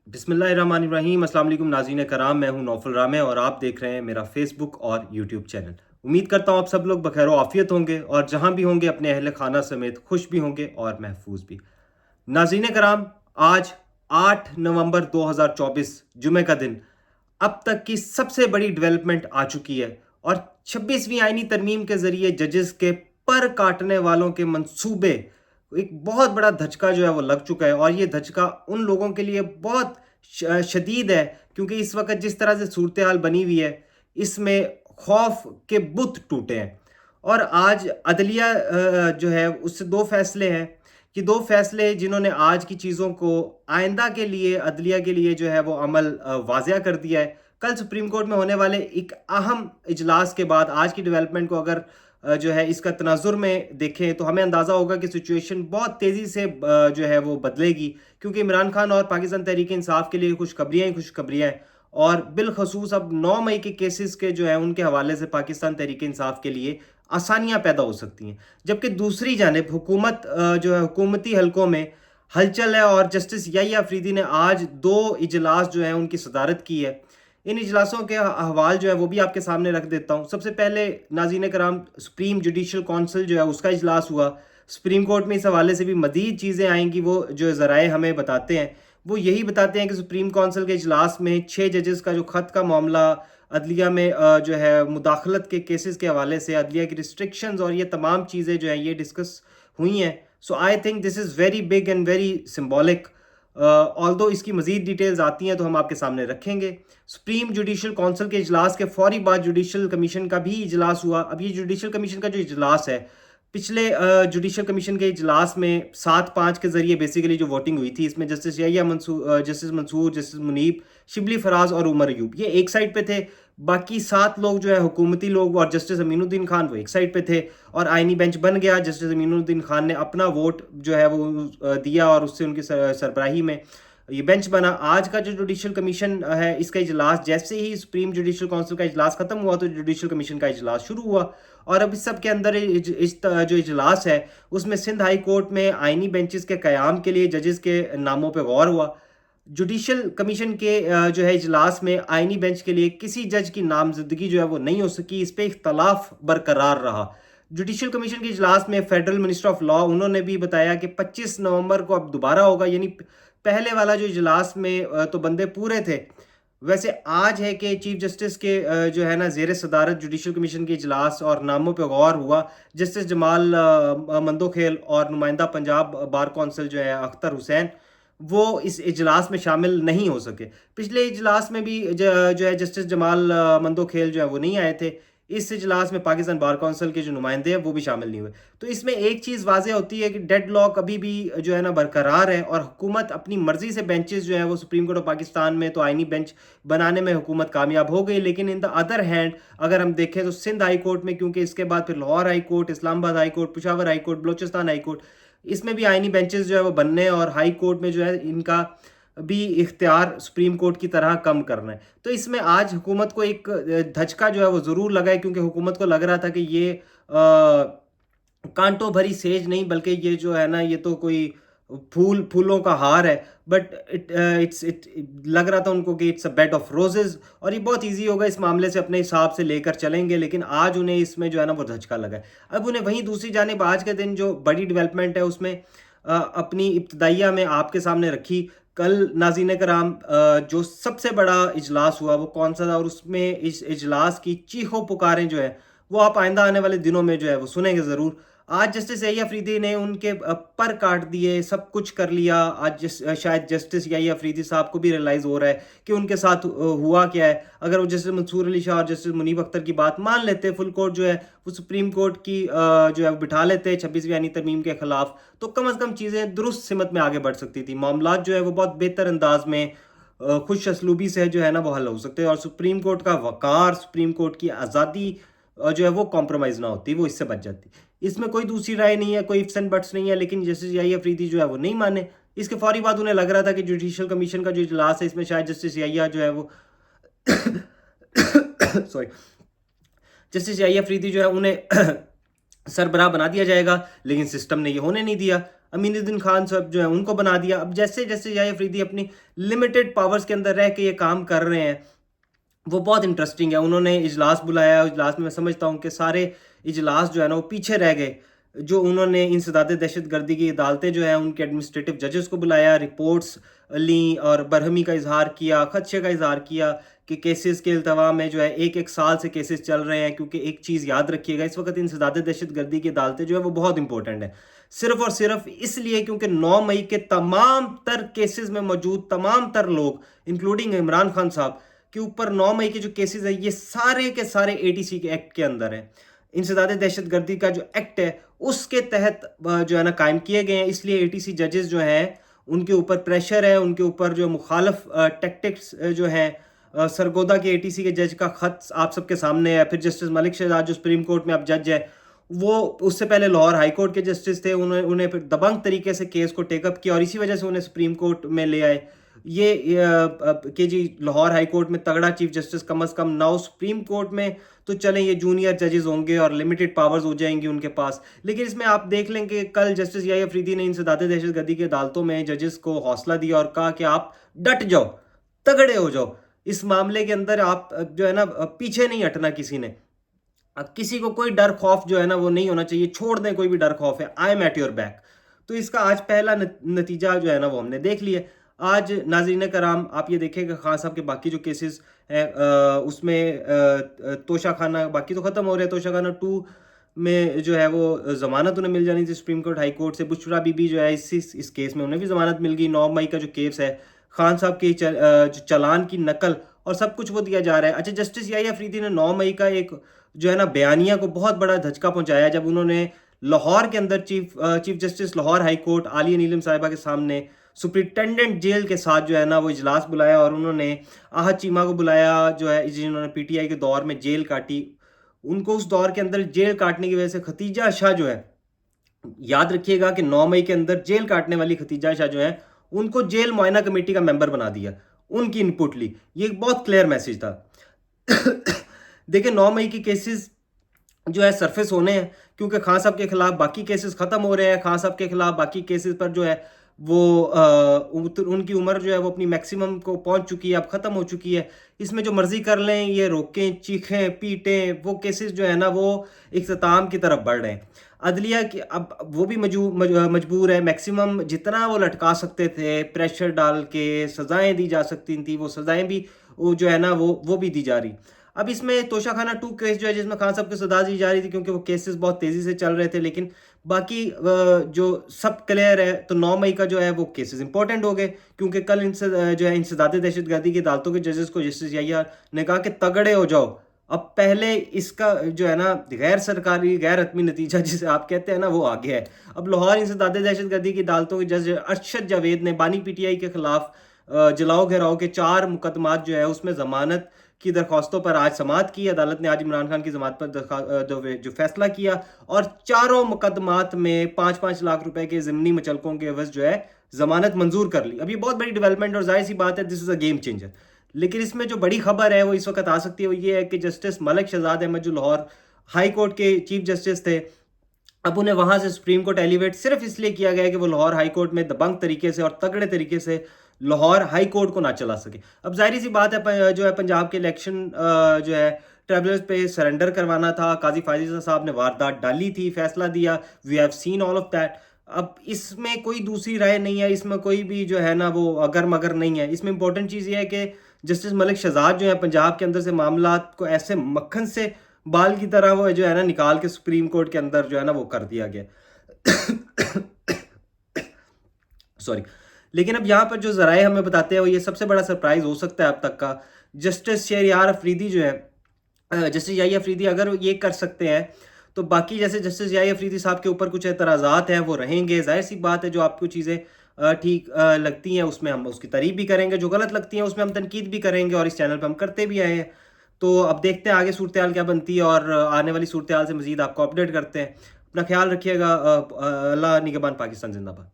बिस्मिल्लाहिर्रहमानिर्रहीम। अस्सलाम वालेकुम नाज़रीन कराम, मैं हूं नौफल रामे और आप देख रहे हैं मेरा फेसबुक और यूट्यूब चैनल। उम्मीद करता हूं आप सब लोग बखैर आफियत होंगे और जहां भी होंगे अपने अहल खाना समेत खुश भी होंगे और महफूज भी। नाज़रीन कराम, आज 8 नवंबर 2024 जुमे का दिन अब तक की सबसे बड़ी डेवलपमेंट आ चुकी है और 26वीं आईनी तरमीम के जरिए जजेस के पर काटने वालों के मंसूबे एक बहुत बड़ा धचका जो है वो लग चुका है और ये धचका उन लोगों के लिए बहुत शदीद है, क्योंकि इस वक्त जिस तरह से सूरत हाल बनी हुई है इसमें खौफ के बुत टूटे हैं। और आज अदलिया जो है उससे दो फैसले हैं कि दो फैसले जिन्होंने आज की चीज़ों को आइंदा के लिए अदलिया के लिए जो है वो अमल वाजिया कर दिया है। कल सुप्रीम कोर्ट में होने वाले एक अहम इजलास के बाद आज की डेवलपमेंट को अगर जो है इसका तनाजुर में देखें तो हमें अंदाज़ा होगा कि सिचुएशन बहुत तेज़ी से जो है वो बदलेगी, क्योंकि इमरान खान और पाकिस्तान तहरीक इंसाफ के लिए खुशखबरियाँ ही खुशखबरियाँ हैं। और बिलखसूस अब 9 मई के केसेस के जो है उनके हवाले से पाकिस्तान तहरीक इंसाफ के लिए आसानियाँ पैदा हो सकती हैं। जबकि दूसरी जानिब हुकूमत जो है हुकूमती हलकों में हलचल है और जस्टिस याहिया अफरीदी ने आज 2 इजलास जो है उनकी सदारत की है। इन इजलासों के अहवाल जो है वो भी आपके सामने रख देता हूँ। सबसे पहले नाज़रीन कराम, सुप्रीम जुडिशल काउंसिल जो है उसका इजलास हुआ। सुप्रीम कोर्ट में इस हवाले से भी मज़ीद चीज़ें आएंगी, वो जो ज़राए हमें बताते हैं वो यही बताते हैं कि सुप्रीम काउंसिल के इजलास में 6 जजेस का जो ख़त का मामला अदलिया में जो है मुदाखलत के केसेस के हवाले से अदलिया की रिस्ट्रिक्शंस और ये तमाम चीज़ें जो हैं ये डिस्कस हुई हैं। So I think this is very big and very symbolic. Although इसकी मज़ीद डिटेल्स आती हैं तो हम आपके सामने रखेंगे। सुप्रीम जुडिशल काउंसिल के इजलास के फौरी बाद जुडिशल कमीशन का भी इजलास हुआ। अब ये जुडिशल कमीशन का जो इजलास है, पिछले जुडिशल कमीशन के इजलास में 7-5 के जरिए बेसिकली जो वोटिंग हुई थी, इसमें justice Yahya Mansoor, justice Mansoor, justice Munib, Shibli Faraz और उमर अयूब ये एक साइड पे थे। बाकी 7 लोग जो है हुकूमती लोग और जस्टिस अमीनुद्दीन खान वो एक साइड पे थे और आइनी बेंच बन गया। जस्टिस अमीनुद्दीन खान ने अपना वोट जो है वो दिया और उससे उनकी सरबराही में ये बेंच बना। आज का जो जुडिशल कमीशन है इसका इजलास जैसे ही सुप्रीम जुडिशल काउंसिल का इजलास खत्म हुआ तो जुडिशल कमीशन का इजलास शुरू हुआ। और अब इस सब के अंदर जो इजलास है उसमें सिंध हाई कोर्ट में आइनी बेंचेस के क़याम के लिए जजेस के नामों पर गौर हुआ। जुडिशल कमीशन के जो है इजलास में आइनी बेंच के लिए किसी जज की नामजदगी जो है वो नहीं हो सकी, इस पर इख्तलाफ बरकरार रहा। जुडिशल कमीशन के इजलास में फेडरल मिनिस्टर ऑफ लॉ उन्होंने भी बताया कि 25 नवंबर को अब दोबारा होगा, यानी पहले वाला जो इजलास में तो बंदे पूरे थे। वैसे आज है कि चीफ जस्टिस के जो है ना ज़ेर सदारत जुडिशल कमीशन के इजलास और नामों पे गौर हुआ। जस्टिस जमाल मंदोखेल और नुमाइंदा पंजाब बार कौंसिल जो है अख्तर हुसैन वो इस इजलास में शामिल नहीं हो सके। पिछले इजलास में भी जो है जस्टिस जमाल मंदोखेल जो है वो नहीं आए थे। इस इजलास में पाकिस्तान बार कौंसिल के जो नुमाइंदे हैं वो भी शामिल नहीं हुए। तो इसमें एक चीज़ वाज़ेह होती है कि डेड लॉक अभी भी जो है ना बरकरार है और हुकूमत अपनी मर्जी से बेंचेस जो है वो सुप्रीम कोर्ट ऑफ पाकिस्तान में तो आइनी बेंच बनाने में हुकूमत कामयाब हो गई, लेकिन इन द अदर हैंड अगर हम देखें तो सिंध हाई कोर्ट में, क्योंकि इसके बाद फिर Lahore high court, Islamabad high court, Peshawar high court, Balochistan high court, इसमें भी आइनी बेंचेस जो है वो बनने और हाई कोर्ट में जो है इनका भी इख्तियार सुप्रीम कोर्ट की तरह कम करना है। तो इसमें आज हुकूमत को एक धचका जो है वो ज़रूर लगा है, क्योंकि हुकूमत को लग रहा था कि ये कांटों भरी सेज नहीं बल्कि ये जो है ना ये तो कोई फूलों का हार है। बट इट लग रहा था उनको कि it's a bed of roses और ये बहुत इजी होगा, इस मामले से अपने हिसाब से लेकर चलेंगे। लेकिन आज उन्हें इसमें जो है ना वो धचका लगा है। अब उन्हें वहीं दूसरी जानिब आज के दिन जो बड़ी डेवलपमेंट है उसमें अपनी इब्तदाइया में आपके सामने रखी। कल नाज़रीन कराम, जो सबसे बड़ा इजलास हुआ वो कौन सा था और उसमें इस इजलास की चीखों पुकारें जो है वो आप आइंदा आने वाले दिनों में जो है वो सुनेंगे ज़रूर। आज जस्टिस याहिया अफरीदी ने उनके पर काट दिए, सब कुछ कर लिया। आज शायद जस्टिस याहिया अफरीदी साहब को भी रियलाइज़ हो रहा है कि उनके साथ हुआ क्या है। अगर वो जस्टिस मंसूर अली शाह और जस्टिस मुनीब अख्तर की बात मान लेते, फुल कोर्ट जो है वो सुप्रीम कोर्ट की जो है बिठा लेते 26वीं आईनी तरमीम के खिलाफ, तो कम अज़ कम चीज़ें दुरुस्त सिमत में आगे बढ़ सकती थी। मामला जो है वो बहुत बेहतर अंदाज में खुश असलूबी से जो है ना वो हल हो सकते हैं और सुप्रीम कोर्ट का वक़ार, सुप्रीम कोर्ट की आज़ादी जो है वो कॉम्प्रोमाइज़ ना होती, वो इससे बच जाती। इसमें कोई दूसरी राय नहीं है, कोई इफ्स एंड बट्स नहीं है, लेकिन जस्टिस याहिया अफरीदी जो है वो नहीं माने। इसके फौरी बाद उन्हें लग रहा था कि जुडिशल कमीशन का जो इजलास है इसमें शायद जस्टिस याहिया जो है वो सॉरी, जस्टिस याहिया अफरीदी जो है उन्हें सरबराह बना दिया जाएगा, लेकिन सिस्टम ने ये होने नहीं दिया। अमीनुद्दीन खान साहब जो है उनको बना दिया। अब जैसे जैसे याहिया अफरीदी अपनी लिमिटेड पावर्स के अंदर रह के ये काम कर रहे हैं, वो बहुत इंटरेस्टिंग है। उन्होंने इजलास बुलाया, इजलास में मैं समझता हूँ कि सारे इजलास जो है ना वो पीछे रह गए। जो उन्होंने इंसदाद दहशतगर्दी की अदालतें जो हैं उनके एडमिनिस्ट्रेटिव जजेस को बुलाया, रिपोर्ट्स ली और बरहमी का इजहार किया, खदशे का इजहार किया कि केसेस के अल्तवा में जो है एक एक साल से केसेस चल रहे हैं। क्योंकि एक चीज़ याद रखिएगा, इस वक्त इंसदाद दहशतगर्दी की अदालतें जो है वो बहुत इंपॉर्टेंट है, सिर्फ और सिर्फ इसलिए क्योंकि 9 मई के तमाम तर केसेस में मौजूद तमाम तर लोग, इंक्लूडिंग इमरान खान साहब के ऊपर 9 मई के जो केसेस है ये सारे के सारे एटीसी के एक्ट के अंदर हैं। इंसदाद दहशतगर्दी का जो एक्ट है उसके तहत जो है ना कायम किए गए हैं। इसलिए एटीसी जजेस जो हैं उनके ऊपर प्रेशर है, उनके ऊपर जो मुखालफ टैक्टिक्स जो हैं। सरगोदा के एटीसी के जज का खत आप सबके सामने है। फिर जस्टिस मलिक शहजाद जो सुप्रीम कोर्ट में अब जज है, वो उससे पहले लाहौर हाई कोर्ट के जस्टिस थे, उन्हें फिर दबंग तरीके से केस को टेकअप किया और इसी वजह से उन्हें सुप्रीम कोर्ट में ले आए। ये कि जी लाहौर हाई कोर्ट में तगड़ा चीफ जस्टिस कम अज़ कम, नाउ सुप्रीम कोर्ट में तो चलें ये जूनियर जजेस होंगे और लिमिटेड पावर्स हो जाएंगी उनके पास। लेकिन इसमें आप देख लें कि कल जस्टिस याहिया अफरीदी ने इंसदाद दहशतगर्दी की अदालतों में जजेस को हौसला दिया और कहा कि आप डट जाओ, तगड़े हो जाओ, इस मामले के अंदर आप जो है ना पीछे नहीं हटना किसी ने। अब किसी को कोई डर खौफ जो है ना वो नहीं होना चाहिए, छोड़ दें कोई भी डर खौफ है, I am at your back. तो इसका आज पहला नतीजा जो है ना वो हमने देख लिया। आज नाज़रीन कराम आप ये देखेंगे खान साहब के बाकी जो केसेस हैं उसमें तोशा खाना बाकी तो ख़त्म हो रहे हैं। तोशा खाना 2 में जो है वो ज़मानत उन्हें मिल जानी थी सुप्रीम कोर्ट हाई कोर्ट से। बुशरा बीबी जो है इस केस में उन्हें भी ज़मानत मिल गई। 9 मई का जो केस है, खान साहब के जो चालान की नकल और सब कुछ वो दिया जा रहा है। अच्छा, जस्टिस याहिया अफरीदी ने 9 मई का एक जो है ना बयानिया को बहुत बड़ा धचका पहुंचाया जब उन्होंने लाहौर के अंदर chief justice Lahore high court आलिया नीलम साहिबा के सामने सुप्रिटेंडेंट जेल के साथ जो है ना वो इजलास बुलाया और उन्होंने आहत चीमा को बुलाया जो है जिन्होंने पीटीआई के दौर में जेल काटी। उनको उस दौर के अंदर जेल काटने की वजह से खतीजा शाह जो है, याद रखिएगा कि 9 मई के अंदर जेल काटने वाली खतीजा शाह जो है उनको जेल मुआयना कमेटी का मेंबर बना दिया, उनकी इनपुट ली। ये एक बहुत क्लियर मैसेज था। देखिए 9 मई की केसेस जो है सरफेस होने हैं क्योंकि खान साहब के खिलाफ बाकी केसेस खत्म हो रहे हैं। खान साहब के खिलाफ बाकी केसेस पर जो है वो उनकी उम्र जो है वो अपनी मैक्सिमम को पहुंच चुकी है, अब ख़त्म हो चुकी है। इसमें जो मर्जी कर लें, ये रोकें, चीखें, पीटें, वो केसेस जो है ना वो इख्तिताम की तरफ बढ़ रहे हैं। अदलिया की अब वो भी मजबूर है, मैक्सिमम जितना वो लटका सकते थे प्रेशर डाल के सज़ाएँ दी जा सकती थी, वो सज़ाएँ भी वो जो है ना वो भी दी जा रही। अब इसमें तोशा खाना 2 केस जो है जिसमें खान साहब को सजा दी जा रही थी क्योंकि वो केसेस बहुत तेज़ी से चल रहे थे। लेकिन बाकी जो सब क्लियर है तो 9 मई का जो है वो केसेस इंपॉर्टेंट हो गए क्योंकि कल इनसे जो है इंसदाद दहशतगर्दी की अदालतों के जजेस को जस्टिस याहिया ने कहा कि तगड़े हो जाओ। अब पहले इसका जो है ना गैर सरकारी गैर हतमी नतीजा जिसे आप कहते हैं ना वो आ गया है। अब लाहौर इंसदाद दहशतगर्दी की अदालतों के जज अरशद जावेद ने बानी पीटीआई के खिलाफ जलाओ घेराव के 4 मुकदमात जो है उसमें ज़मानत की दरख्वास्तों पर आज समाअत की। अदालत ने आज इमरान खान की ज़मानत पर जो फैसला किया और चारों मुकदमात में 5-5 लाख रुपए के ज़िमनी मुचलकों के एवज जो है ज़मानत मंजूर कर ली। अब ये बहुत बड़ी डेवलपमेंट और जाहिर सी बात है, this is a game changer. लेकिन इसमें जो बड़ी खबर है वो इस वक्त आ सकती है, वो ये है कि जस्टिस मलिक शहजाद अहमद जो लाहौर हाई कोर्ट के चीफ जस्टिस थे, अब उन्हें वहां से सुप्रीम कोर्ट एलिवेट सिर्फ इसलिए किया गया है कि वो लाहौर हाई कोर्ट में दबंग तरीके से और तगड़े तरीके से लाहौर हाई कोर्ट को ना चला सके। अब जाहिर सी बात है जो है पंजाब के इलेक्शन जो है ट्रैवलर्स पे सरेंडर करवाना था। काजी फायज़ साहब ने वारदात डाली थी, फैसला दिया, we have seen all of that. अब इसमें कोई दूसरी राय नहीं है, इसमें कोई भी जो है ना वो अगर मगर नहीं है। इसमें इंपॉर्टेंट चीज़ ये है कि जस्टिस मलिक शहजाद जो है पंजाब के अंदर से मामला को ऐसे मक्खन से बाल की तरह वो जो है ना निकाल के सुप्रीम कोर्ट के अंदर जो है ना वो कर दिया गया। सॉरी। लेकिन अब यहाँ पर जो ज़राए हमें बताते हैं वो ये सबसे बड़ा सरप्राइज हो सकता है अब तक का। जस्टिस शहरयार अफरीदी जो है जस्टिस याहिया अफरीदी अगर ये कर सकते हैं तो बाकी जैसे जस्टिस याहिया अफरीदी साहब के ऊपर कुछ एतराज़ात हैं वो रहेंगे। जाहिर सी बात है, जो आपको चीज़ें ठीक लगती हैं उसमें हम उसकी तारीफ भी करेंगे, जो गलत लगती हैं उसमें हम तनकीद भी करेंगे और इस चैनल पर हम करते भी आए हैं। तो अब देखते हैं आगे सूरत हाल क्या बनती है और आने वाली सूरत हाल से मज़ीद आपको अपडेट करते हैं। अपना ख्याल रखिएगा। अल्लाह निगहबान, पाकिस्तान जिंदाबाद।